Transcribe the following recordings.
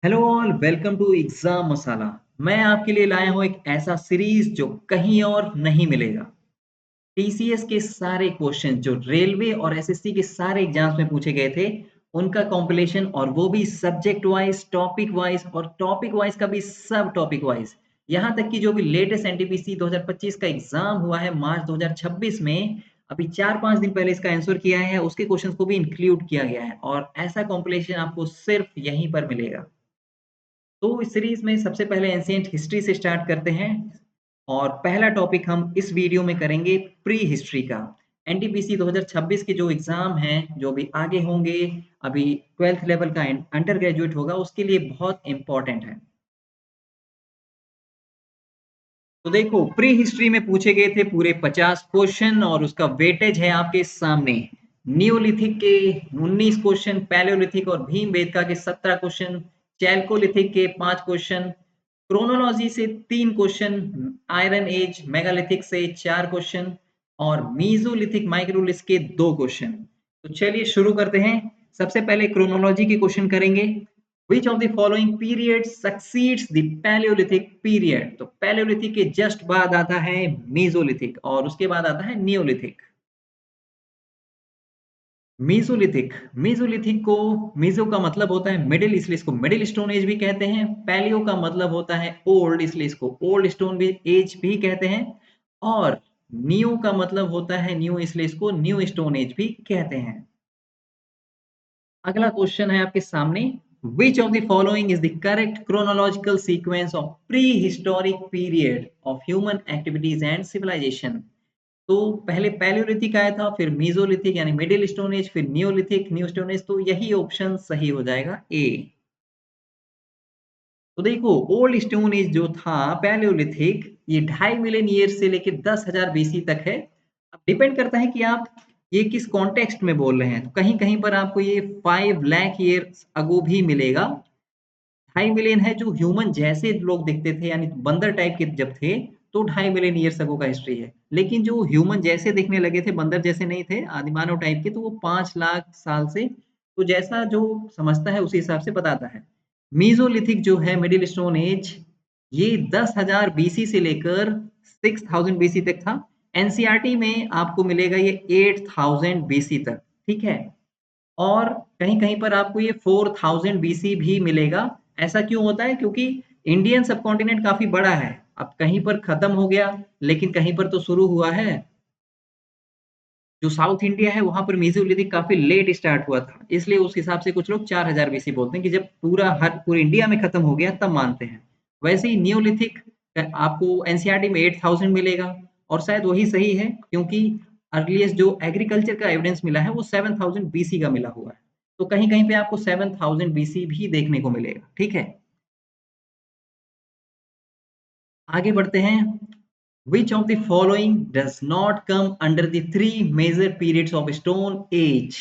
Hello all, welcome to exam masala. मैं आपके लिए लाया हूँ एक ऐसा सीरीज जो कहीं और नहीं मिलेगा। टीसीएस के सारे क्वेश्चन जो रेलवे और एसएससी के सारे एग्जाम्स में पूछे गए थे, उनका कॉम्पिलेशन, और वो भी सब्जेक्ट वाइज, टॉपिक वाइज, और टॉपिक वाइज का भी सब टॉपिक वाइज। यहाँ तक कि जो भी लेटेस्ट एनटीपीसी 2025 का एग्जाम हुआ है मार्च 2026 में, अभी 4-5 दिन पहले इसका आंसर किया है, उसके क्वेश्चंस को भी इंक्लूड किया गया है, और ऐसा कॉम्पिलेशन आपको सिर्फ यहीं पर मिलेगा। तो इस सीरीज में सबसे पहले एंशिएंट हिस्ट्री से स्टार्ट करते हैं। और पहला टॉपिक हम इस वीडियो में करेंगे प्री हिस्ट्री का। एनटीपीसी 2026 के जो एग्जाम हैं, जो भी आगे होंगे, अभी 12th लेवल का अंडर ग्रेजुएट होगा, उसके लिए बहुत इंपॉर्टेंट है। तो देखो, प्री हिस्ट्री में पूछे गए थे पूरे 50 क्वेश्चन, और उसका वेटेज है आपके सामने। नियोलिथिक के 19 क्वेश्चन, पैलियोलिथिक और भीमबेटका के 17 क्वेश्चन, चैल्कोलिथिक के 5 क्वेश्चन, क्रोनोलॉजी से 3 क्वेश्चन, आयरन एज मेगालिथिक से 4 क्वेश्चन, और मीजोलिथिक माइक्रोलिथ के 2 क्वेश्चन। तो चलिए शुरू करते हैं। सबसे पहले क्रोनोलॉजी के क्वेश्चन करेंगे। Which of the following period succeeds the Paleolithic period? तो पैलियोलिथिक के जस्ट बाद आता है मेसोलिथिक, और उसके बाद आता है नियोलिथिक। मेसोलिथिक, मेसोलिथिक को, मेसो का मतलब होता है मिडिल, इसलिए इसको मिडिल स्टोन एज भी कहते हैं। पैलियो का मतलब होता है ओल्ड, इसलिए इसको ओल्ड स्टोन भी एज भी कहते हैं। और न्यू का मतलब होता है न्यू, इसलिए इसको न्यू स्टोन एज भी कहते हैं। अगला क्वेश्चन है आपके सामने। Which of the following is the correct chronological sequence of prehistoric period of human activities and civilization? तो पहले पैलियोलिथिक आया था, फिर मीजोलिथिक यानी मिडिल स्टोन एज, फिर नियोलिथिक, न्यू स्टोन एज। तो यही ऑप्शन सही हो जाएगा ए। तो देखो, ओल्ड स्टोन एज जो था पैलियोलिथिक, ये 2.5 मिलियन ईयर से लेकर 10,000 बीसी तक है। अब डिपेंड करता है कि आप ये किस कॉन्टेक्स्ट में बोल रहे हैं। तो कहीं कहीं पर आपको ये 5 लाख ईयर अगो भी मिलेगा। 2.5 मिलियन है जो ह्यूमन जैसे लोग दिखते थे, यानी बंदर टाइप के जब थे, तो 2.5 मिलियन ईयर्स अगो का हिस्ट्री है। लेकिन जो ह्यूमन जैसे दिखने लगे थे, बंदर जैसे नहीं थे, आदिमानव टाइप के, तो वो 5 लाख साल से। तो जैसा जो समझता है उसी हिसाब से बताता है। मीजोलिथिक जो है मिडिल स्टोन एज, ये 10,000 बीसी से लेकर 6,000 बीसी तक था। एनसीईआरटी में आपको मिलेगा ये 8,000 बीसी तक। ठीक है। और कहीं-कहीं पर आपको ये 4000 बीसी भी मिलेगा। ऐसा क्यों होता है? क्योंकि इंडियन सबकॉन्टिनेंट काफ़ी बड़ा है। अब कहीं पर खत्म हो गया, लेकिन कहीं पर तो शुरू हुआ है। जो साउथ इंडिया है, वहाँ पर मेसोलिथिक काफ़ी लेट स्टार्ट हुआ था। इसलिए उस हिसाब से कुछ लोग 4000 बीसी बोलते हैं कि जब पूरे इंडिया में खत्म हो गया तब मानते हैं। वैसे ही नियोलिथिक आपको एनसीईआरटी में 8000 मिलेगा, और शायद वही सही है, क्योंकि अर्लीस्ट जो एग्रीकल्चर का एविडेंस मिला है वो 7000 बीसी का मिला हुआ है। तो कहीं-कहीं पे आपको 7000 बीसी भी देखने को मिलेगा। ठीक है? आगे बढ़ते हैं। Which of the following does not come under the three major periods of Stone Age?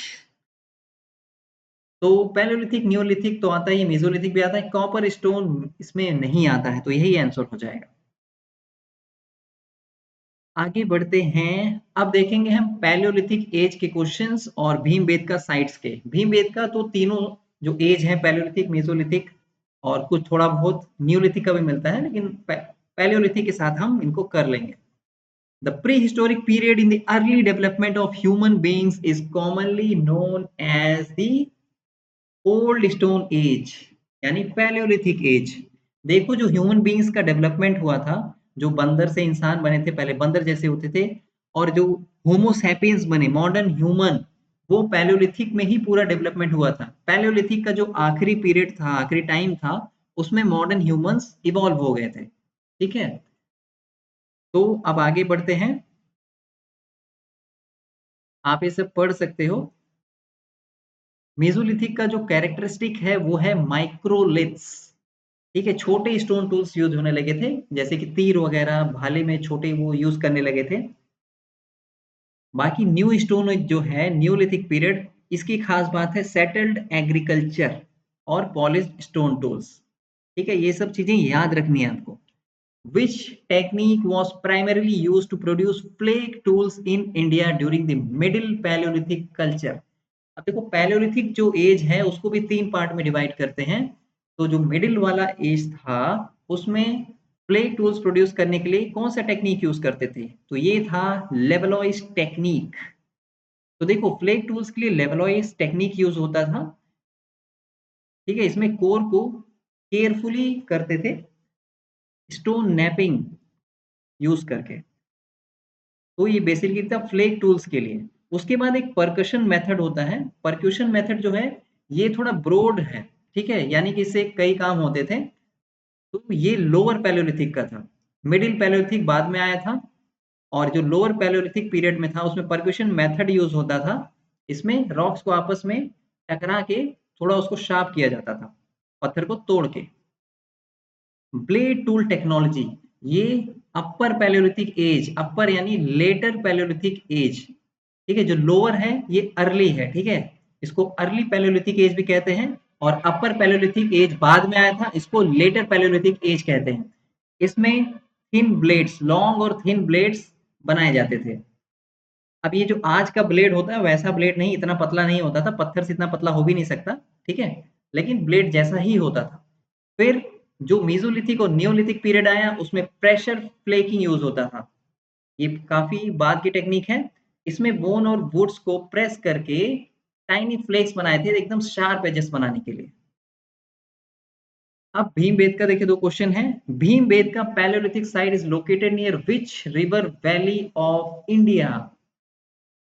तो पैलियोलिथिक, नियोलिथिक तो आता ही है, मेसोलिथिक भी आता है, कॉपर स्टोन इसमें नहीं आता है, तो यही आंसर हो जाएगा। आगे बढ़ते हैं। अब देखेंगे हम पैलियोलिथिक एज के क्वेश्चंस और भीमबेटका साइट्स के। भीमबेटका तो तीनों जो एज है, पैलियोलिथिक, मेसोलिथिक और कुछ थोड़ा बहुत नियोलिथिक का भी मिलता है, लेकिन पैलियोलिथिक के साथ हम इनको कर लेंगे। The prehistoric period in the early development of human beings is commonly known as the old stone age, यानी पैलियोलिथिक एज। देखो, जो ह्यूमन बीइंग्स का डेवलपमेंट हुआ था, जो बंदर से इंसान बने थे, पहले बंदर जैसे होते थे, और जो होमो सैपियंस बने, मॉडर्न ह्यूमन, वो पैलियोलिथिक में ही पूरा डेवलपमेंट हुआ था। पैलियोलिथिक का जो आखिरी पीरियड था, आखिरी टाइम था, उसमें मॉडर्न ह्यूमंस इवॉल्व हो गए थे। ठीक है। तो अब आगे बढ़ते हैं। आप ये सब पढ़ सकते हो। मेसोलिथिक का जो कैरेक्टरिस्टिक है वो है माइक्रोलिथ्स। ठीक है, छोटे स्टोन टूल्स यूज होने लगे थे, जैसे कि तीर वगैरह, भाले में छोटे वो यूज करने लगे थे। बाकी न्यू स्टोन जो है, न्यूलिथिक पीरियड, इसकी खास बात है सेटल्ड एग्रीकल्चर और पॉलिश्ड स्टोन टूल्स। ठीक है, ये सब चीजें याद रखनी है आपको। Which technique was primarily use to produce flake tools in India during the middle Palaeolithic culture? अब देखो, पैलियोलिथिक जो एज है उसको भी 3 पार्ट में डिवाइड करते हैं। तो जो मिडिल वाला एज था उसमें फ्लेक टूल्स प्रोड्यूस करने के लिए कौन सा टेक्निक यूज करते थे? तो ये था लेवलॉइस टेक्निक। तो देखो फ्लेक टूल्स के लिए लेवलॉइस टेक्निक यूज होता था। ठीक है, इसमें कोर को केयरफुली करते थे स्टोन नैपिंग यूज करके। तो ये बेसिकली था फ्लेक टूल्स के लिए। उसके बाद एक परकशन मेथड होता है। परक्यूशन मेथड जो है ये थोड़ा ब्रॉड है। ठीक है, यानी कि इससे कई काम होते थे। तो ये लोअर पैलियोलिथिक का था। मिडिल पैलियोलिथिक बाद में आया था। और जो लोअर पैलियोलिथिक पीरियड में था उसमें परक्यूशन मेथड यूज होता था। इसमें रॉक्स को आपस में टकरा के थोड़ा उसको शार्प किया जाता था, पत्थर को तोड़ के। ब्लेड टूल टेक्नोलॉजी, ये अपर पैलियोलिथिक एज, अपर यानी लेटर पैलियोलिथिक एज। ठीक है, जो लोअर है ये अर्ली है। ठीक है, इसको अर्ली पैलियोलिथिक एज भी कहते हैं। और अपर पैलियोलिथिक एज बाद में आया था, इसको लेटर पैलियोलिथिक एज कहते हैं। इसमें थिन ब्लेड्स, लॉन्ग और थिन ब्लेड्स बनाए जाते थे। अब ये जो आज का ब्लेड होता है वैसा ब्लेड नहीं, इतना पतला नहीं होता था, पत्थर से इतना पतला हो भी नहीं सकता। ठीक है, लेकिन ब्लेड जैसा ही होता था। फिर जो मीजोलिथिक और नियोलिथिक पीरियड आया उसमें प्रेशर फ्लेकिंग यूज होता था। ये काफी बाद की टेक्निक है। इसमें बोन और वुड्स को प्रेस करके टाइनी फ्लेक्स बनाए थे एकदम शार्प एजेस बनाने के लिए। अब भीमबेटका देखिए, दो क्वेश्चन है। Bhimbetka Palaeolithic site is located near which river valley of India?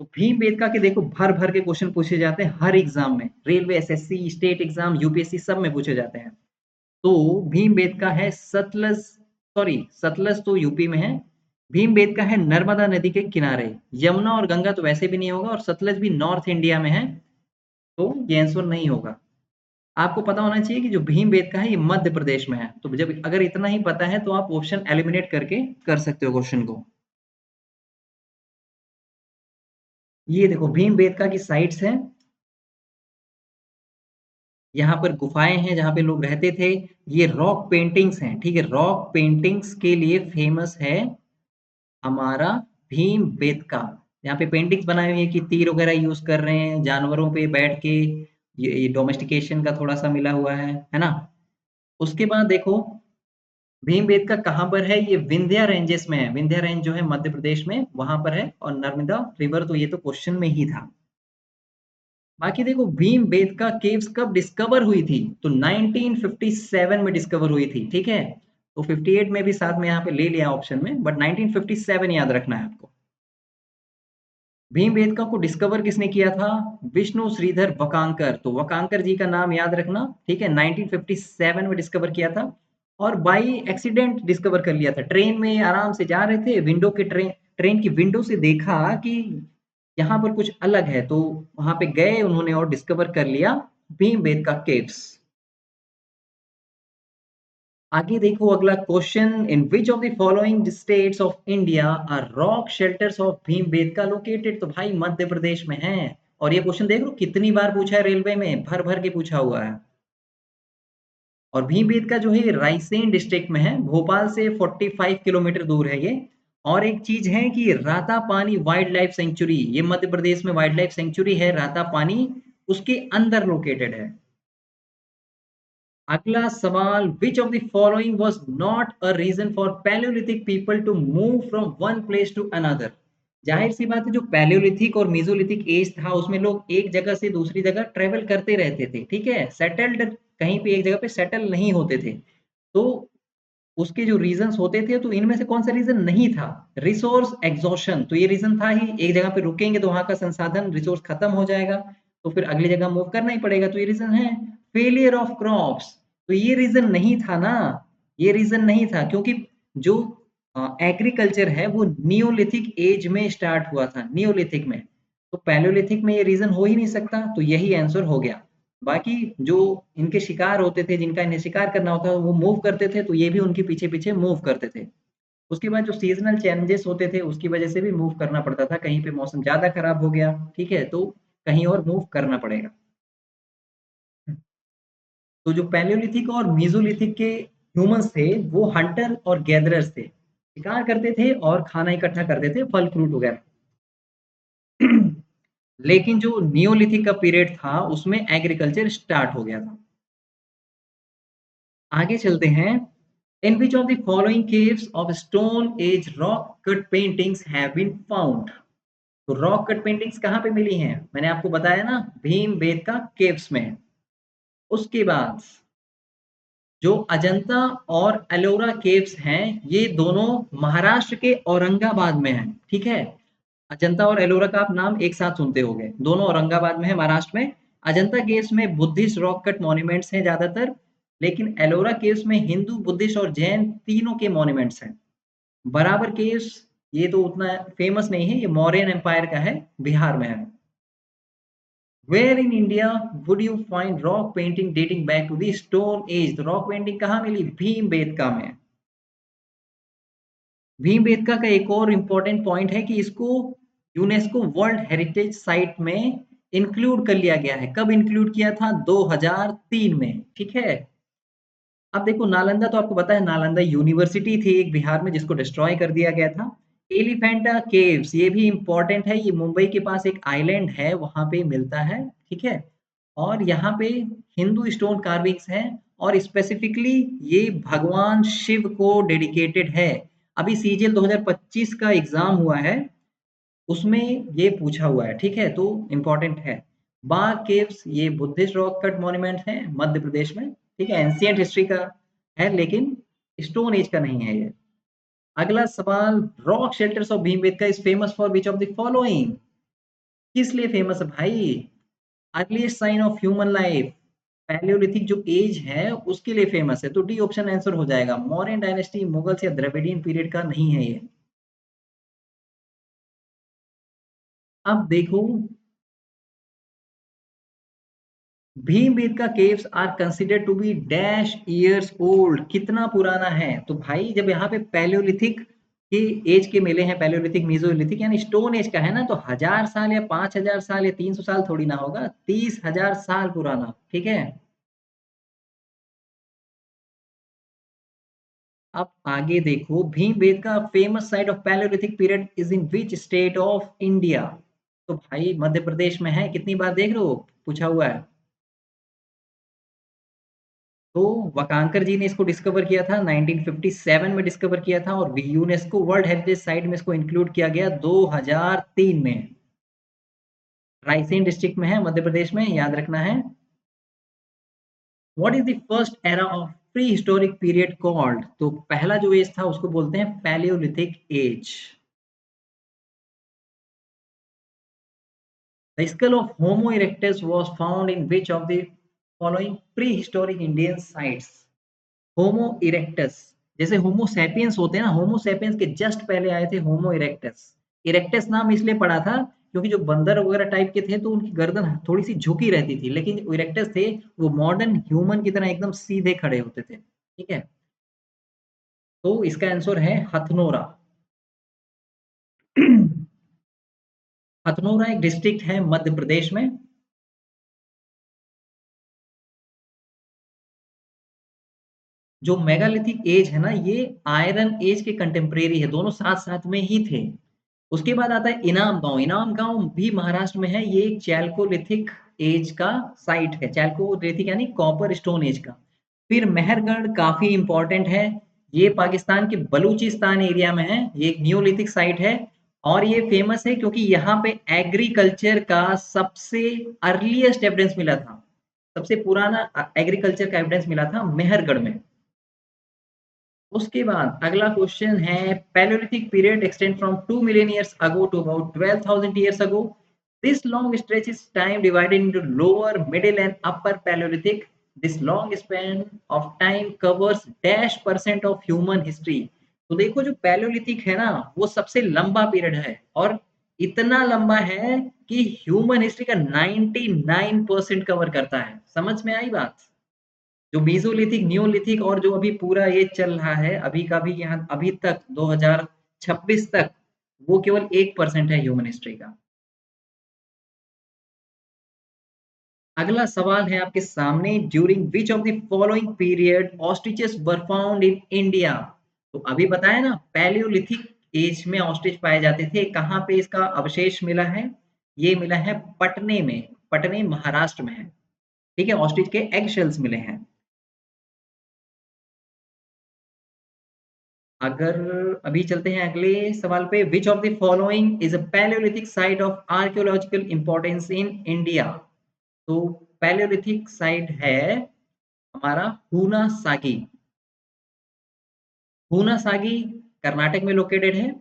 तो भीमबेटका के देखो भर भर के क्वेश्चन पूछे जाते हैं हर एग्जाम में, railway, SSC, state exam, UPSC सब में पूछे जाते हैं। तो भीमबेटका है सतलज, सॉरी सतलज तो यूपी में है। भीमबेटका है नर्मदा नदी के किनारे। यमुना और गंगा तो वैसे भी नहीं होगा, और सतलज भी नॉर्थ इंडिया में है। तो ये आंसर नहीं होगा। आपको पता होना चाहिए कि जो भीमबेटका है ये मध्य प्रदेश में है। तो जब अगर इतना ही पता है तो आप ऑप्शन एलिमिनेट करके कर सकते हो क्वेश्चन को। ये देखो भीमबेटका की साइट्स हैं। यहाँ पर गुफाएं हैं जहाँ पे लोग रहते थे। ये रॉक पेंटिंग्स हैं। ठीक है, रॉक पेंटिंग्स के लिए फेमस है हमारा भीमबेटका। यहाँ पे पेंटिंग्स बनाई हुई है कि तीर वगैरह यूज कर रहे हैं जानवरों पे बैठ के। ये डोमेस्टिकेशन का थोड़ा सा मिला हुआ है ना। उसके बाद देखो भीमबेटका कहाँ पर है? ये विंध्या रेंजेस में है। विंध्या रेंज जो है मध्य प्रदेश में, वहां पर है। और नर्मदा रिवर तो ये तो क्वेश्चन में ही था। बाकी देखो भीमबेटका केव्स कब डिस्कवर हुई थी? तो 1957 में डिस्कवर हुई थी। ठीक है, तो 58 में भी साथ में यहाँ पे ले लिया ऑप्शन में, बट 1957 याद रखना है आपको। भीमबेटका को डिस्कवर किसने किया था? विष्णु श्रीधर वकांकर। तो वकांकर जी का नाम याद रखना। ठीक है, 1957 में डिस्कवर किया था। और बाई एक्सीडेंट डिस्कवर कर लिया था। ट्रेन में आराम से जा रहे थे, विंडो के ट्रेन की विंडो से देखा कि यहाँ पर कुछ अलग है, तो वहां पे गए उन्होंने और डिस्कवर कर लिया भीमबेटका केव्स। आगे देखो अगला question, in which of the following states of India are rock shelters of Bhimbetka located? तो भाई मध्य प्रदेश में है। और ये क्वेश्चन देख लो कितनी बार पूछा है, रेलवे में भर भर के पूछा हुआ है। और भीमबेटका जो है रायसेन डिस्ट्रिक्ट में है, भोपाल से 45 किलोमीटर दूर है ये। और एक चीज है कि रातापानी वाइल्ड लाइफ सेंचुरी, ये मध्य प्रदेश में वाइल्ड लाइफ सेंचुरी है रातापानी, उसके अंदर लोकेटेड है। अगला सवाल, which of the following was not a reason for Palaeolithic people to move from one place to another? जाहिर सी बात है, जो पैलियोलिथिक और मेसोलिथिक एज था उसमें लोग एक जगह से दूसरी जगह ट्रेवल करते रहते थे। ठीक है, सेटल्ड कहीं पे एक जगह पे सेटल नहीं होते थे। तो उसके जो रीजंस होते थे, तो इनमें से कौन सा रीजन नहीं था? रिसोर्स एग्जॉशन, तो ये रीजन था ही। एक जगह पे रुकेंगे तो वहां का संसाधन रिसोर्स खत्म हो जाएगा, तो फिर अगली जगह मूव करना ही पड़ेगा, तो ये रीजन है। फेलियर ऑफ क्रॉप्स, तो ये रीजन नहीं था ना। ये रीजन नहीं था क्योंकि जो एग्रीकल्चर है वो नियोलिथिक एज में स्टार्ट हुआ था, नियोलिथिक में। तो पैलियोलिथिक में ये रीजन हो ही नहीं सकता, तो यही आंसर हो गया। बाकी जो इनके शिकार होते थे, जिनका इन्हें शिकार करना होता था, वो मूव करते थे, तो ये भी उनके पीछे पीछे मूव करते थे। उसके बाद जो सीजनल चेंजेस होते थे उसकी वजह से भी मूव करना पड़ता था। कहीं पे मौसम ज्यादा खराब हो गया, ठीक है, तो कहीं और मूव करना पड़ेगा। तो जो पैलियोलिथिक और मीजोलिथिक के ह्यूमंस थे वो हंटर और गैदरर्स थे, शिकार करते थे और खाना इकट्ठा करते थे, फल फ्रूट वगैरह। लेकिन जो नियोलिथिक का पीरियड था उसमें एग्रीकल्चर स्टार्ट हो गया था। आगे चलते हैं। In which of the following caves of stone age rock cut paintings have been found. तो रॉक कट पेंटिंग्स कहाँ पे मिली हैं? मैंने आपको बताया ना, भीम बेटका केव्स में। उसके बाद जो अजंता और एलोरा केव्स हैं, ये दोनों महाराष्ट्र के औरंगाबाद में हैं। ठीक है, अजंता और एलोरा का आप नाम एक साथ सुनते होंगे, दोनों औरंगाबाद में है, महाराष्ट्र में। अजंता केव्स में बुद्धिस्ट रॉक कट मॉन्यूमेंट्स हैं ज्यादातर, लेकिन एलोरा केव्स में हिंदू, बुद्धिस्ट और जैन तीनों के मॉन्यूमेंट्स हैं। बराबर केव्स ये तो उतना फेमस नहीं है, ये मौर्यन एम्पायर का है, बिहार में है। Where in India would you find rock painting dating back to the stone age? तो रॉक पेंटिंग कहाँ मिली? भीमबेटका में। भीमबेटका का एक और इम्पोर्टेंट पॉइंट है कि इसको यूनेस्को वर्ल्ड हेरिटेज साइट में इंक्लूड कर लिया गया है। कब इंक्लूड किया था? 2003 में। ठीक है, अब देखो नालंदा तो आपको पता है, नालंदा यूनिवर्सिटी थी एक बिहार में जिसको डिस्ट्रॉय कर दिया गया था। एलिफेंटा केव्स ये भी इम्पोर्टेंट है, ये मुंबई के पास एक आइलैंड है, वहां पे मिलता है। ठीक है, और यहाँ पे हिंदू स्टोन कार्विंग्स हैं, और स्पेसिफिकली ये भगवान शिव को डेडिकेटेड है। अभी सीजीएल 2025 का एग्जाम हुआ है, उसमें ये पूछा हुआ है। ठीक है, तो इम्पोर्टेंट है। बाग केव्स ये बुद्धिस्ट रॉक कट मॉन्यूमेंट है मध्य प्रदेश में। ठीक है, एंशियंट हिस्ट्री का है, लेकिन स्टोन एज का नहीं है ये। अगला सवाल, rock shelters of Bhimbetka is famous for which of the following? किस लिए फेमस है भाई? Earliest sign of human life, Palaeolithic जो एज है उसके लिए फेमस है। तो डी ऑप्शन आंसर हो जाएगा। मौर्यन डायनेस्टी, मुगल्स या द्रविडियन पीरियड का नहीं है ये। अब देखो, Bhimbetka caves are considered to be dash years old, कितना पुराना है? तो भाई जब यहाँ पे पैलियोलिथिक के एज के मिले हैं, पैलियोलिथिक, मीजोलिथिक यानी स्टोन एज का है ना, तो 1000 साल या 5000 साल या 300 साल थोड़ी ना होगा, 30,000 साल पुराना। ठीक है, अब आगे देखो, Bhimbetka famous site of Palaeolithic period is in which state of India? तो भाई मध्य प्रदेश में है, कितनी बार देख रहे हो, पूछा हुआ है। तो वकांकर जी ने इसको डिस्कवर किया था 1957 में, डिस्कवर किया था, और यूनेस्को वर्ल्ड हेरिटेज साइट में इसको इंक्लूड किया गया 2003 में। रायसेन डिस्ट्रिक्ट में है, मध्य प्रदेश में, याद रखना है। What is the first era of prehistoric period called? तो पहला जो एज था उसको बोलते हैं Palaeolithic age. The skull of homo erectus was found in which of the following prehistoric Indian sites? Homo erectus, जैसे homo sapiens होते हैं ना, होमो सैपियंस के जस्ट पहले आए थे होमो इरेक्टस। इरेक्टस नाम इसलिए पड़ा था क्योंकि जो बंदर वगैरह टाइप के थे तो उनकी गर्दन थोड़ी सी झुकी रहती थी, लेकिन जो इरेक्टस थे वो मॉडर्न ह्यूमन की तरह एकदम सीधे खड़े होते थे। ठीक है, तो इसका आंसर है हथनोरा। हथनोरा एक डिस्ट्रिक्ट है मध्य प्रदेश में। जो मेगालिथिक एज है ना, ये आयरन एज के कंटेम्परेरी है, दोनों साथ साथ में ही थे। उसके बाद आता है इनाम गांव। इनाम गांव भी महाराष्ट्र में है, ये एक चैल्कोलिथिक एज का साइट है, चैल्कोलिथिक यानी कॉपर स्टोन एज का। फिर मेहरगढ़ काफी इंपॉर्टेंट है, ये पाकिस्तान के बलूचिस्तान एरिया में है, ये एक न्यूलिथिक साइट है। और ये फेमस है क्योंकि यहाँ पे एग्रीकल्चर का सबसे अर्लीस्ट एविडेंस मिला था, सबसे पुराना एग्रीकल्चर का एविडेंस मिला था मेहरगढ़ में। उसके बाद अगला क्वेश्चन है, Palaeolithic period extend from 2 million years ago to about 12,000 years ago. This long stretch is time divided into lower, middle and upper Palaeolithic. This long span of time covers dash percent of human history. तो देखो जो Palaeolithic है ना, वो सबसे लंबा period है, और इतना लंबा है कि ह्यूमन हिस्ट्री का 99% कवर करता है। समझ में आई बात? जो मेसोलिथिक, नियोलिथिक और जो अभी पूरा ये चल रहा है अभी का भी, यहाँ अभी तक 2026 तक, वो केवल 1% है ह्यूमन हिस्ट्री का। अगला सवाल है आपके सामने, during which of the following period ostriches were found in India? तो अभी बताया ना, पैलियोलिथिक एज में ऑस्ट्रिच पाए जाते थे। कहाँ पे इसका अवशेष मिला है? ये मिला है पटने में, पटने महाराष्ट्र में है। ठीक है, ऑस्ट्रिच के एग शेल्स मिले हैं। अगर अभी चलते हैं अगले सवाल पे, which of the following is a Palaeolithic site of archaeological importance in India? तो पैलियोलिथिक साइट है हमारा हुना सागी। हुना सागी कर्नाटक में लोकेटेड है।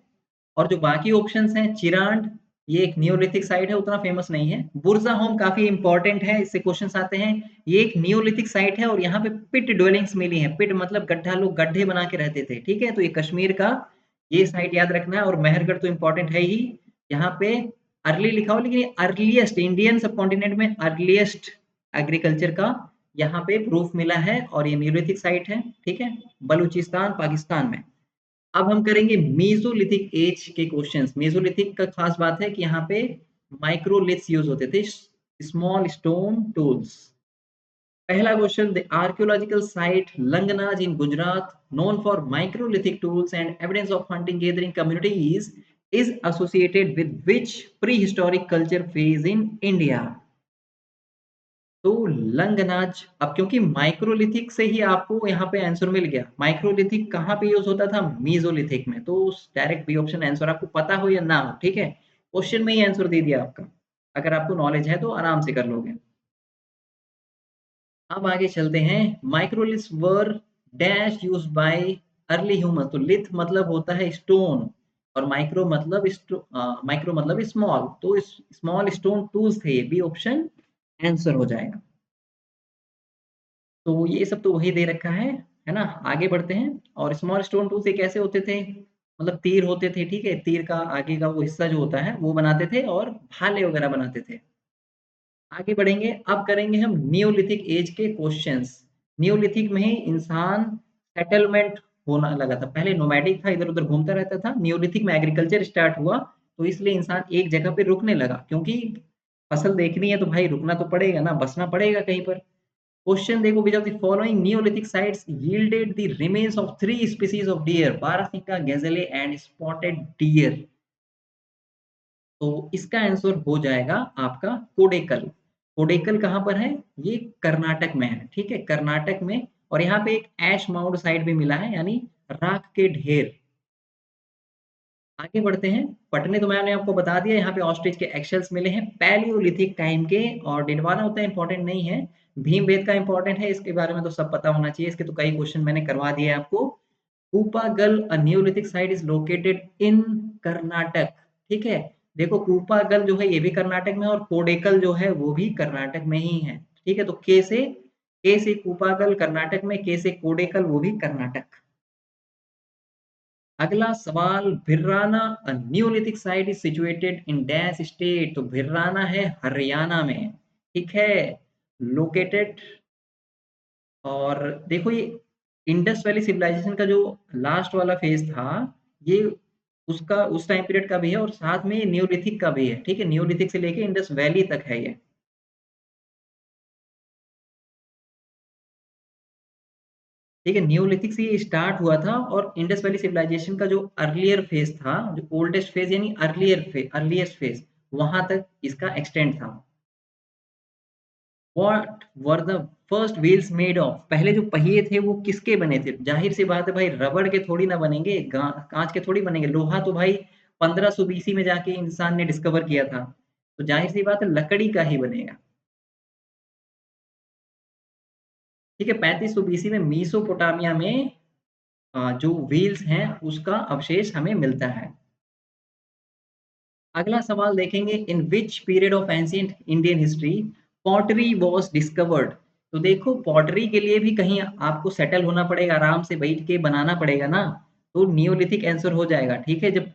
और जो बाकी ऑप्शंस हैं, चिरांड ये एक नियोलिथिक साइट है, उतना फेमस नहीं है। बुर्जा होम काफी इंपॉर्टेंट है, इससे क्वेश्चंस आते हैं। ये एक नियोलिथिक साइट है और यहाँ पे पिट ड्वेलिंग्स मिली हैं। पिट मतलब गड्ढा, लोग गड्ढे बना के रहते थे, ठीक है। तो ये कश्मीर का ये साइट याद रखना है। और मेहरगढ़ तो इंपॉर्टेंट है ही। यहाँ पे अर्ली लिखा हो, लेकिन अर्लीस्ट इंडियन सब कॉन्टिनेंट में अर्लीस्ट एग्रीकल्चर का यहाँ पे प्रूफ मिला है और ये नियोलिथिक साइट है, ठीक है, बलूचिस्तान पाकिस्तान में। अब हम करेंगे मेसोलिथिक एज के क्वेश्चंस। मेसोलिथिक का खास बात है कि यहाँ पे माइक्रोलिथ्स यूज होते थे, स्मॉल स्टोन टूल्स। पहला question, the archaeological site Langhnaj in Gujarat known for microlithic tools and evidence of hunting gathering communities is associated with which prehistoric culture phase in India? तो लंगनाज, अब क्योंकि माइक्रोलिथिक से ही आपको यहाँ पे आंसर मिल गया। माइक्रोलिथिक कहाँ पे यूज होता था? मीजोलिथिक में। तो डायरेक्ट बी ऑप्शन आंसर, आपको पता हो या ना हो, ठीक है, क्वेश्चन में ही आंसर दे दिया आपका। अगर आपको नॉलेज है तो आराम से कर लोगे। अब आगे चलते हैं। Microliths were dash use by early human. तो लिथ मतलब होता है स्टोन और माइक्रो मतलब स्मॉल। तो स्मॉल स्टोन टूल्स थे, ये बी ऑप्शन आंसर हो जाएगा। तो ये सब तो वही दे रखा है ना। आगे बढ़ते हैं। और स्मॉल स्टोन टूल से कैसे होते थे? मतलब तीर होते थे, ठीक है, तीर का आगे का वो हिस्सा जो होता है वो बनाते थे और भाले वगैरह बनाते थे। आगे बढ़ेंगे। अब करेंगे हम नियोलिथिक एज के क्वेश्चंस। नियोलिथिक में ही इंसान सेटलमेंट होना लगा था। पहले नोमैडिक था, इधर उधर घूमता रहता था। नियोलिथिक में एग्रीकल्चर स्टार्ट हुआ, तो इसलिए इंसान एक जगह पे रुकने लगा, क्योंकि फसल देखनी है तो भाई रुकना तो पड़ेगा ना, बसना पड़ेगा कहीं पर। क्वेश्चन देखो, which of the following neolithic sites yielded the remains of 3 species of deer, बारहसिंगा, गैजेले एंड स्पॉटेड डियर? तो इसका आंसर हो जाएगा आपका कोडेकल। कोडेकल कहाँ पर है? ये कर्नाटक में है, ठीक है, कर्नाटक में। और यहाँ पे एक ऐश माउंट साइट भी मिला है, यानी राख के ढेर। आगे बढ़ते हैं। पटने तो मैंने आपको बता दिया। यहाँ पे ऑस्ट्रिच के एक्शल्स मिले हैं पैलियोलिथिक टाइम के। और डिडवाना उतना इंपॉर्टेंट नहीं है, भीमबेद का इंपॉर्टेंट है, इसके बारे में तो सब पता होना चाहिए। इसके तो कई क्वेश्चन मैंने करवा दिए आपको। Kupgal a neolithic site is located in Karnataka, ठीक है। देखो कूपागल जो है ये भी कर्नाटक में है और कोडेकल जो है वो भी कर्नाटक में ही है, ठीक है। तो के से कूपागल कर्नाटक में, के से कोडेकल वो भी कर्नाटक। अगला सवाल, Bhirrana a neolithic site is situated in dash state. तो भिर्राना है हरियाणा में, ठीक है, लोकेटेड। और देखो ये इंडस वैली सिविलाइजेशन का जो लास्ट वाला फेज था, ये उसका उस टाइम पीरियड का भी है और साथ में ये न्यूलिथिक का भी है, ठीक है। न्यूलिथिक से लेके इंडस वैली तक है ये। ठीक है, न्यूलिथिक से ये स्टार्ट हुआ था और इंडस वैली सिविलाइजेशन का जो अर्लियर फेज था, जो ओल्डेस्ट फेज यानी अर्लीस्ट फेज, वहां तक इसका एक्सटेंड था। What were the first wheels made of? पहले जो पहिए थे वो किसके बने थे? जाहिर सी बात है भाई, रबड़ के थोड़ी ना बनेंगे, कांच के थोड़ी बनेंगे। लोहा तो भाई 1500 बीसी में जाके इंसान ने डिस्कवर किया था, तो जाहिर सी बात है लकड़ी का ही बनेगा। ठीक है, 3500 बीसी में मीसोपोटामिया में जो व्हील्स हैं उसका अवशेष हमें मिलता है। अगला सवाल देखेंगे, in which period of ancient Indian history pottery was discovered? तो देखो पॉटरी के लिए भी कहीं आपको सेटल होना पड़ेगा, आराम से बैठ के बनाना पड़ेगा ना। तो नियोलिथिक आंसर हो जाएगा, ठीक है। जब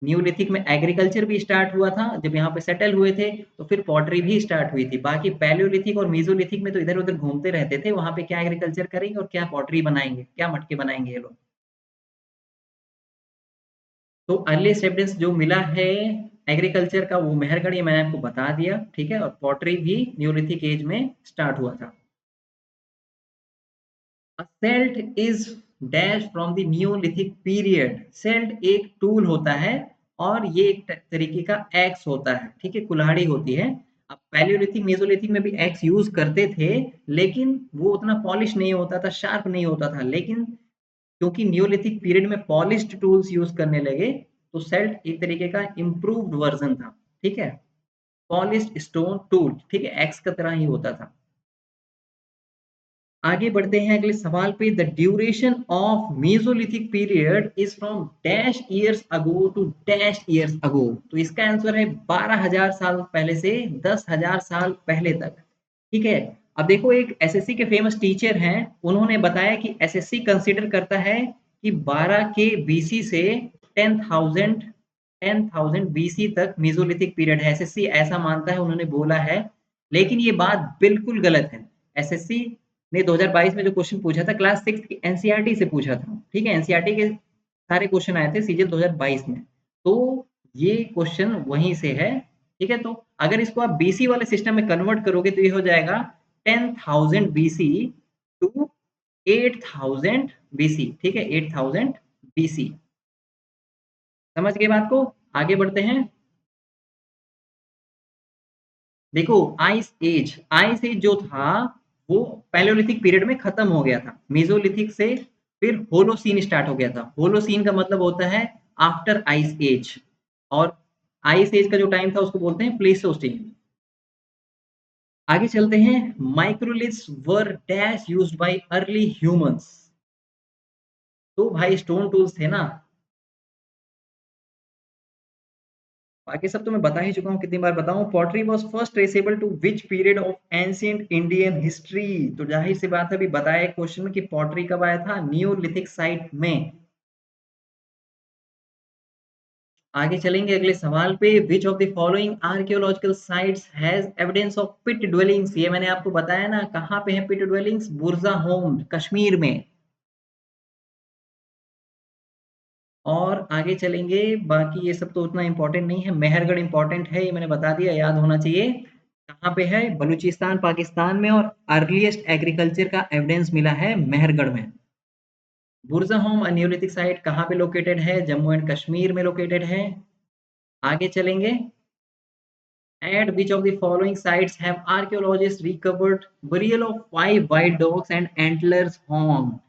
नियोलिथिक में एग्रीकल्चर भी स्टार्ट हुआ था, जब यहाँ पे सेटल हुए थे, तो फिर पॉटरी भी स्टार्ट हुई थी। बाकी पैलियोलिथिक और मीजोलिथिक में तो इधर उधर घूमते रहते थे, वहां पे क्या एग्रीकल्चर करेंगे और क्या पॉटरी बनाएंगे, क्या मटके बनाएंगे ये लोग। तो अर्लीस्ट एविडेंस जो मिला है एग्रीकल्चर का वो मेहरगढ़, ये मैंने आपको बता दिया, ठीक है। और पॉटरी भी न्यूलिथिक एज में स्टार्ट हुआ था। Celt is dash from the neolithic period. Celt एक टूल होता है और ये एक तरीके का एक्स होता है, ठीक है, कुल्हाड़ी होती है। अब पैलियोलिथिक मेसोलिथिक में भी एक्स यूज करते थे, लेकिन वो उतना पॉलिश नहीं होता था, शार्प नहीं होता था। लेकिन क्योंकि नियोलिथिक पीरियड में पॉलिश्ड टूल्स यूज करने लगे, तो सेल्ट एक तरीके का इम्प्रूव्ड वर्जन था, ठीक है, पॉलिश्ड स्टोन टूल, ठीक है, एक्स का तरह ही होता था। आगे बढ़ते हैं अगले सवाल पे। The duration of mesolithic period is from dash years ago to dash years ago. तो इसका आंसर है 12,000 साल पहले से 10,000 साल पहले तक, ठीक है। अब देखो, एक एसएससी के फेमस टीचर हैं, उन्होंने बताया कि एसएससी कंसीडर करता है कि 12 के बीसी से 10,000 बीसी तक मेसोलिथिक पीरियड है। एसएससी ऐसा मानता है, उन्होंने बोला है। लेकिन ये बात बिल्कुल गलत है। एसएससी ने 2022 में जो क्वेश्चन पूछा था क्लास 6 की एनसीईआरटी से पूछा था, ठीक है, एनसीईआरटी के सारे क्वेश्चन आए थे सीजीएल 2022 में, तो ये क्वेश्चन वहीं से है, ठीक है। तो अगर इसको आप बीसी वाले सिस्टम में कन्वर्ट करोगे तो ये हो जाएगा 10,000 बीसी टू 8,000 बीसी, ठीक है, 8,000 बीसी। समझ गए बात को? आगे बढ़ते हैं। देखो, आइस एज जो था वो पैलेयोलिथिक पीरियड में खत्म हो गया था। मेसोलिथिक से फिर होलोसीन स्टार्ट हो गया था। होलोसीन का मतलब होता है आफ्टर आइस एज, और आइस एज का जो टाइम था उसको बोलते हैं प्लेइस्टोसीन। आगे चलते हैं। Microliths were dash used by early humans. तो भाई स्टोन टूल्स थे ना, बाकी सब तो मैं बता ही चुका हूँ, कितनी बार बताऊं। Pottery was first traceable to which period of ancient Indian history. तो जाहिर सी बात है, अभी बताया क्वेश्चन में कि पॉटरी कब आया था, नियोलिथिक साइट में। आगे चलेंगे अगले सवाल पे। Which of the following archaeological sites has evidence of pit dwellings. ये मैंने आपको बताया ना, कहाँ पे है pit dwellings, Burzahom Kashmir में। और आगे चलेंगे, बाकी ये सब तो उतना इंपॉर्टेंट नहीं है। मेहरगढ़ इंपॉर्टेंट है, ये मैंने बता दिया, याद होना चाहिए। कहाँ पे है, बलूचिस्तान पाकिस्तान में, और अर्लीस्ट एग्रीकल्चर का एविडेंस मिला है मेहरगढ़ में। बुरजा होम न्यूलिथिक साइट कहाँ पे लोकेटेड है, जम्मू एंड कश्मीर में लोकेटेड है। आगे चलेंगे। At which of the following sites have archaeologists recovered burial of 5 wild dogs and antlers home।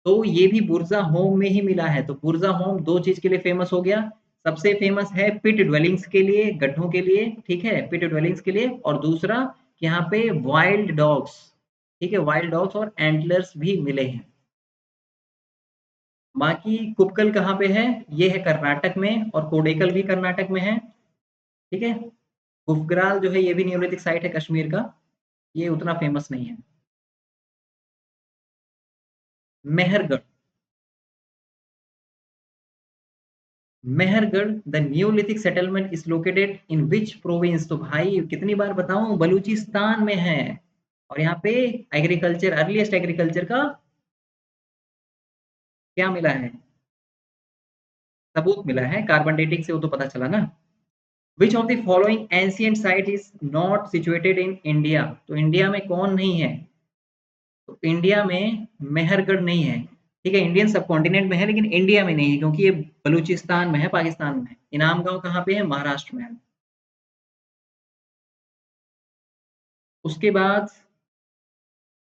तो ये भी बुरजा होम में ही मिला है। तो बुरजा होम दो चीज के लिए फेमस हो गया। सबसे फेमस है पिट ड्वेलिंग्स के लिए, गड्ढों के लिए, ठीक है, पिट ड्वेलिंग्स के लिए। और दूसरा, यहाँ पे वाइल्ड डॉग्स, ठीक है, वाइल्ड डॉग्स और एंटलर्स भी मिले हैं। बाकी कुपकल कहाँ पे है, ये है कर्नाटक में, और कोडेकल भी कर्नाटक में है, ठीक है। गुफग्राल जो है ये भी न्यूलिथिक साइट है कश्मीर का, ये उतना फेमस नहीं है। Mehrgarh, Mehrgarh the Neolithic settlement is located in which province. तो भाई कितनी बार बताऊं, बलूचिस्तान में है। और यहाँ पे एग्रीकल्चर, अर्लीस्ट एग्रीकल्चर का क्या मिला है, सबूत मिला है। कार्बन डेटिंग से वो तो पता चला ना। विच of the following ancient site is not situated in India. तो इंडिया में कौन नहीं है, तो इंडिया में मेहरगढ़ नहीं है, ठीक है। इंडियन सब कॉन्टिनेंट में है लेकिन इंडिया में नहीं है, क्योंकि ये बलूचिस्तान में है, पाकिस्तान में है। इनाम गांव कहाँ पे है, महाराष्ट्र में है। उसके बाद,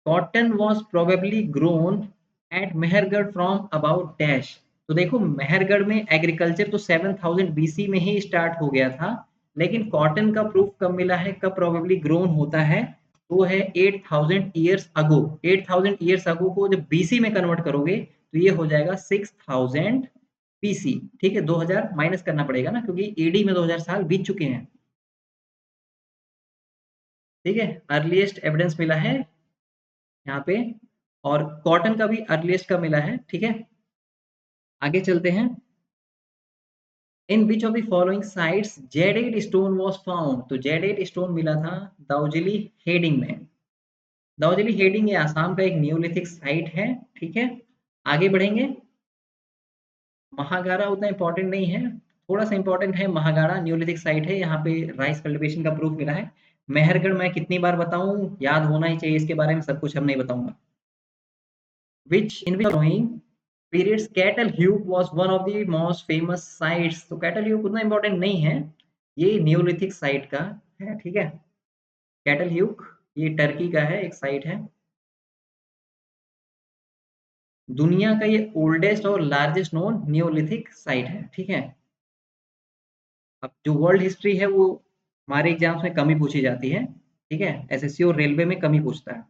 cotton was probably grown at Mehrgarh from about dash. तो देखो, मेहरगढ़ में एग्रीकल्चर तो 7,000 बीसी में ही स्टार्ट हो गया था, लेकिन कॉटन का प्रूफ कब मिला है, कब प्रोबेबली ग्रोन होता है, तो वो है 8,000 ईयर्स अगो। 8,000 ईयर्स अगो को जब बीसी में कन्वर्ट करोगे तो ये हो जाएगा 6,000 बीसी, ठीक है। 2000 माइनस करना पड़ेगा ना, क्योंकि एडी में 2000 साल बीत चुके हैं, ठीक है। अर्लीस्ट एविडेंस मिला है यहाँ पे, और कॉटन का भी अर्लीस्ट का मिला है, ठीक है। आगे चलते हैं। In which of the following sites jadeite stone was found. तो जेडेड स्टोन मिला था दाउजिली हेडिंग में। दाउजिली हेडिंग ये आसाम का एक न्यूलिथिक साइट है, ठीक है। आगे बढ़ेंगे। महागारा उतना इंपॉर्टेंट नहीं है, थोड़ा सा इंपॉर्टेंट है। महागारा न्यूलिथिक साइट है, यहाँ पे राइस कल्टीवेशन का प्रूफ मिला है। मेहरगढ़ मैं कितनी बार बताऊं, याद होना ही चाहिए इसके बारे में सब कुछ, हम नहीं बताऊंगा। Which in which following periods Catalheup was one of the most famous sites। तो Catalheup उतना इम्पोर्टेंट नहीं है, ये न्यूलिथिक साइट का है, ठीक है। कैटलह्यूक ये टर्की का है, एक साइट है। दुनिया का ये ओल्डेस्ट और लार्जेस्ट नोन नियोलिथिक साइट है, ठीक है। अब जो वर्ल्ड हिस्ट्री है वो हमारे एग्जाम्स में कम ही पूछी जाती है, ठीक है। एसएससी और रेलवे में कम ही पूछता है।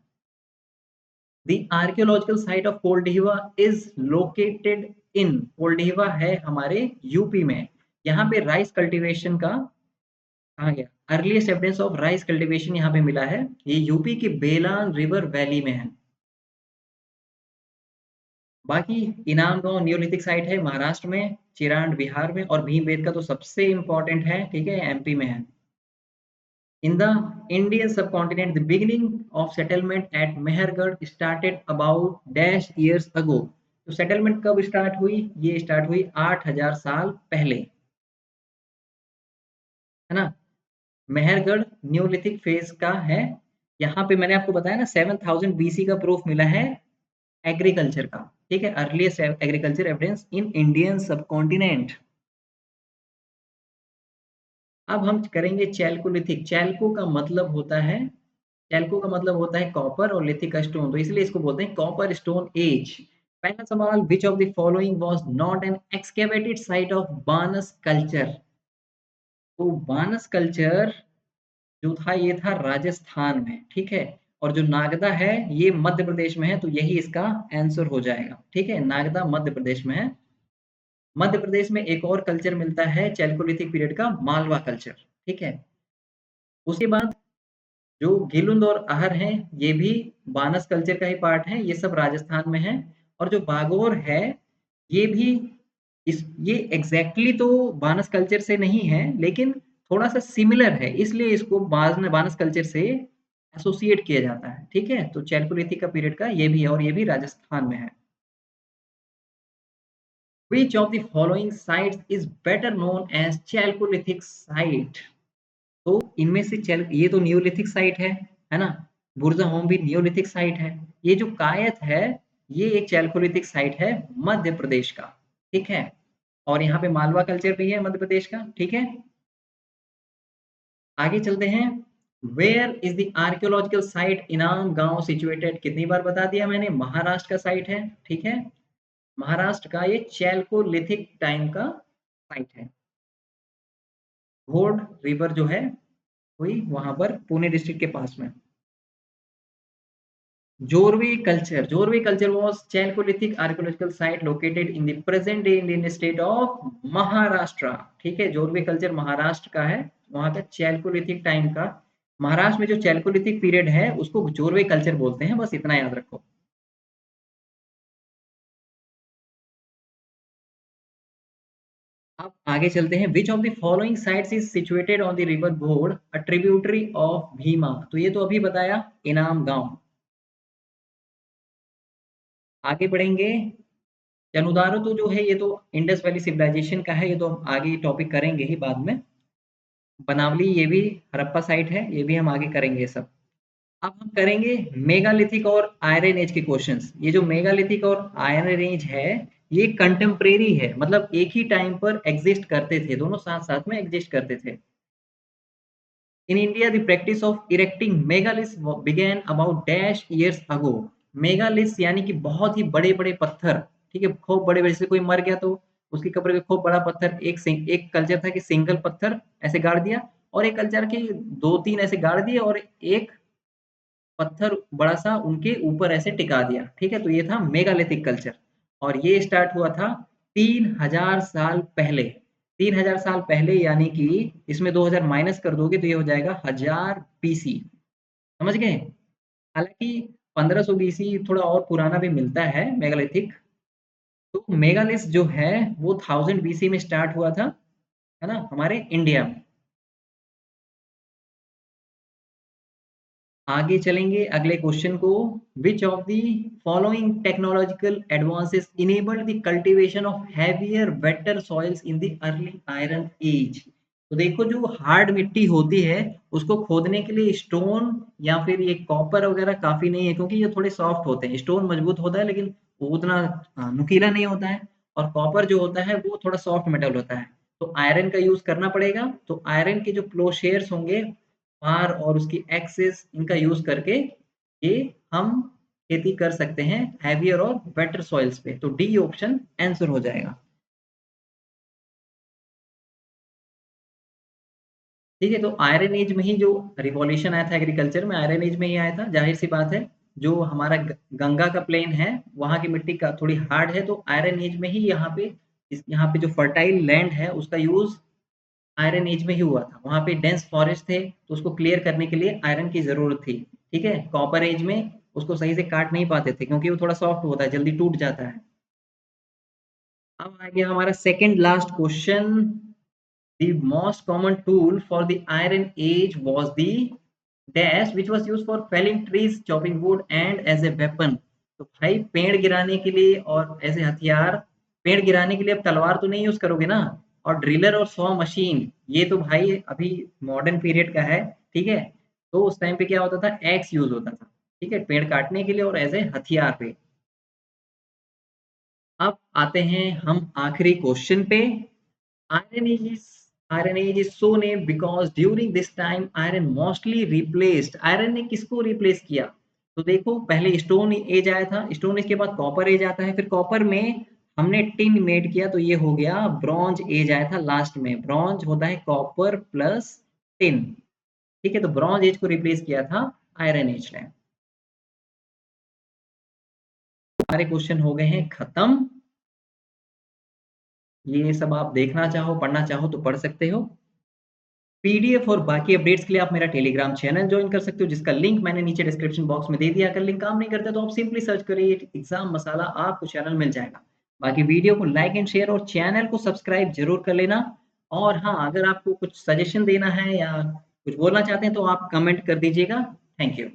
The archaeological site of Koldihwa is located in, Koldihwa है हमारे यूपी में। यहाँ पे राइस कल्टीवेशन का कहा गया, earliest evidence of rice cultivation यहाँ पे मिला है। ये यूपी की बेलान रिवर वैली में है। बाकी इनाम गांव नियोलिथिक साइट है महाराष्ट्र में, चिरांड बिहार में, और भीमबेटका तो सबसे इंपॉर्टेंट है, ठीक है, एमपी में है। In the Indian subcontinent the beginning of settlement at Mehrgarh started about dash years ago. तो सेटलमेंट कब स्टार्ट हुई? ये स्टार्ट हुई 8000 साल पहले, है ना। मेहरगढ़ न्यूलिथिक फेज का है। यहाँ पे मैंने आपको बताया ना 7000 बीसी का प्रूफ मिला है एग्रीकल्चर का, ठीक है, earliest agriculture evidence in Indian subcontinent. अब हम करेंगे चैल्कोलिथिक। चैल्को का मतलब होता है, चैल्को का मतलब होता है कॉपर, और लिथिक का स्टोन, तो इसलिए इसको बोलते हैं कॉपर स्टोन एज। पहला सवाल, which of the following was not an excavated site of बानस culture. तो बानस कल्चर जो था ये था राजस्थान में, ठीक है। और जो नागदा है ये मध्य प्रदेश में है, तो यही इसका आंसर हो जाएगा, ठीक है। नागदा मध्य प्रदेश में है। मध्य प्रदेश में एक और कल्चर मिलता है चैल्कोलिथिक पीरियड का, मालवा कल्चर, ठीक है। उसके बाद जो गीलुंद और आहर हैं ये भी बानस कल्चर का ही पार्ट है, ये सब राजस्थान में है। और जो बागोर है ये भी ये एग्जैक्टली तो बानस कल्चर से नहीं है, लेकिन थोड़ा सा सिमिलर है, इसलिए इसको बानस कल्चर से एसोसिएट किया जाता है, ठीक है। तो चैल्कोलिथिक का पीरियड का ये भी है, और ये भी राजस्थान में है। Which of the following sites is better known as chalcolithic site. तो इनमें से चल ये तो नियोलिथिक साइट है ना। बुरजा होम भी नियोलिथिक साइट है। ये जो कायथ है ये एक चैल्कोलिथिक साइट है मध्य प्रदेश का, ठीक है। और यहाँ पे मालवा कल्चर भी है मध्य प्रदेश का, ठीक है। आगे चलते हैं। Where is the archaeological site Inamgaon situated. कितनी बार बता दिया मैंने, महाराष्ट्र का साइट है, ठीक है। महाराष्ट्र का ये चैल्कोलिथिक टाइम का साइट है। घोड रिवर जो है वही वहां पर पुणे डिस्ट्रिक्ट के पास में। Jorwe culture was Chalcolithic archaeological site located in the present day Indian state of Maharashtra, ठीक है। जोरवे कल्चर महाराष्ट्र का है, वहां का चैल्कोलिथिक टाइम का। महाराष्ट्र में जो चैल्कोलिथिक पीरियड है उसको जोरवे कल्चर बोलते हैं, बस इतना याद रखो। अब आगे चलते हैं। विच of the following sites is situated on the river घोड़, अ ट्रिब्यूटरी ऑफ भीमा। तो ये तो अभी बताया, इनाम गांव। आगे बढ़ेंगे। जनुदारो तो जो है ये तो इंडस वैली सिविलाइजेशन का है, ये तो हम आगे टॉपिक करेंगे ही बाद में। बनावली ये भी हड़प्पा साइट है, ये भी हम आगे करेंगे सब। अब हम करेंगे मेगालिथिक और आयरन एज के क्वेश्चंस। ये जो मेगालिथिक और आयरन एज है ये कंटेम्प्रेरी है, मतलब एक ही टाइम पर एग्जिस्ट करते थे, दोनों साथ साथ में एग्जिस्ट करते थे। In India the practice of erecting megaliths began about dash years ago. Megaliths यानी कि बहुत ही बड़े बड़े पत्थर, ठीक है, खूब बड़े बड़े, जैसे कोई मर गया तो उसकी कब्र पे खूब बड़ा पत्थर, एक कल्चर था कि सिंगल पत्थर ऐसे गाड़ दिया, और एक कल्चर की दो तीन ऐसे गाड़ दिए और एक पत्थर बड़ा सा उनके ऊपर ऐसे टिका दिया, ठीक है। तो ये था मेगालिथिक कल्चर, और ये स्टार्ट हुआ था 3000 साल पहले। 3000 साल पहले यानी कि इसमें 2000 माइनस कर दोगे तो ये हो जाएगा 1000 बीसी, समझ गए। हालांकि 1500 बीसी थोड़ा और पुराना भी मिलता है मेगालिथिक। तो मेगालिथ जो है वो 1000 बीसी में स्टार्ट हुआ था, है ना, हमारे इंडिया में। आगे चलेंगे अगले क्वेश्चन को। Which of the following technological advances enabled the cultivation of heavier wetter soils in the early iron age. तो देखो जो हार्ड मिट्टी होती है उसको खोदने के लिए स्टोन या फिर ये कॉपर वगैरह काफी नहीं है, क्योंकि ये थोड़े सॉफ्ट होते हैं। स्टोन मजबूत होता है लेकिन वो उतना नुकीला नहीं होता है, और कॉपर जो होता है वो थोड़ा सॉफ्ट मेटल होता है। तो आयरन का यूज करना पड़ेगा। तो आयरन के जो प्लोशेयर्स होंगे, आर और उसकी एक्सिस, इनका यूज करके ये हम खेती कर सकते हैं हैवियर और बेटर सॉइल्स पे। तो डी ऑप्शन आंसर हो जाएगा। ठीक है, तो आयरन एज में ही जो रिवॉल्यूशन आया था एग्रीकल्चर में, आयरन एज में ही आया था, जाहिर सी बात है। जो हमारा गंगा का प्लेन है वहां की मिट्टी का थोड़ी हार्ड है, तो आयरन एज में ही यहाँ पे जो फर्टाइल लैंड है उसका यूज आयरन एज में ही हुआ था। वहां पे डेंस फॉरेस्ट थे तो उसको क्लियर करने के लिए आयरन की जरूरत थी। ठीक है, कॉपर एज में उसको सही से काट नहीं पाते थे क्योंकि वो थोड़ा सॉफ्ट होता है, जल्दी टूट जाता है। अब आ गया हमारा second last question. The most common tool for the Iron Age was the dash, which was used for felling trees, chopping wood, and as a weapon. तो भाई पेड़ गिराने के लिए और ऐसे हथियार, पेड़ गिराने के लिए अब तलवार तो नहीं यूज करोगे ना। और ड्रिलर और सॉ मशीन ये तो भाई अभी मॉडर्न पीरियड का है। ठीक है, तो उस टाइम पे क्या होता था, एक्स यूज होता था। ठीक है, पेड़ काटने के लिए और एज ए हथियार पे। अब आते हैं हम आखिरी क्वेश्चन पे। Iron Age is Iron Age is so named because during this time iron mostly replaced, iron ने किसको रिप्लेस किया? तो देखो, पहले स्टोन एज आया था, स्टोन एज के बाद कॉपर एज आता है, फिर कॉपर में हमने टिन मेड किया तो ये हो गया ब्रॉन्ज एज आया था लास्ट में। ब्रॉन्ज होता है कॉपर प्लस टिन। ठीक है, तो ब्रॉन्ज एज को रिप्लेस किया था आयरन एज ने। हमारे क्वेश्चन हो गए हैं खत्म। ये सब आप देखना चाहो, पढ़ना चाहो तो पढ़ सकते हो। पीडीएफ और बाकी अपडेट्स के लिए आप मेरा टेलीग्राम चैनल ज्वाइन कर सकते हो, जिसका लिंक मैंने नीचे डिस्क्रिप्शन बॉक्स में दे दिया। अगर लिंक काम नहीं करता तो आप सिंपली सर्च करिए एग्जाम मसाला, आपको चैनल मिल जाएगा। बाकी वीडियो को लाइक एंड शेयर और चैनल को सब्सक्राइब जरूर कर लेना। और हाँ, अगर आपको कुछ सजेशन देना है या कुछ बोलना चाहते हैं तो आप कमेंट कर दीजिएगा। Thank you.